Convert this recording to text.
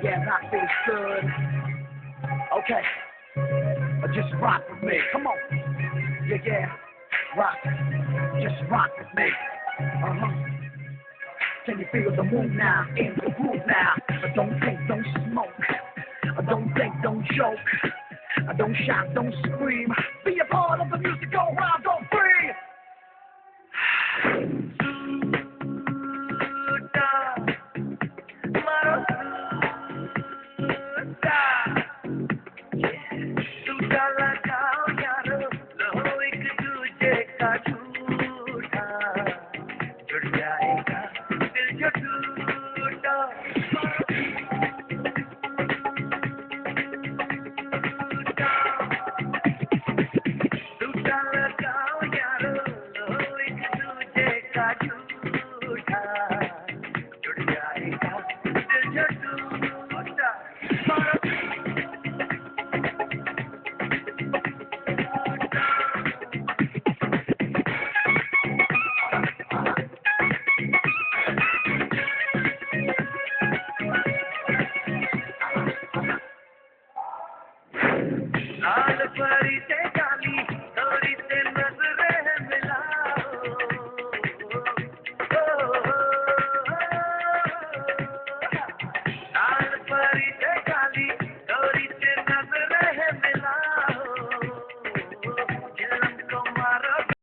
Yeah, rock feels good. Okay, just rock with me. Come on. Yeah, rock. Just rock with me. Can you feel the move now? In the groove now. Don't think, don't smoke. Don't think, don't joke. Don't shout, don't scream. Be a part of the musical rhyme.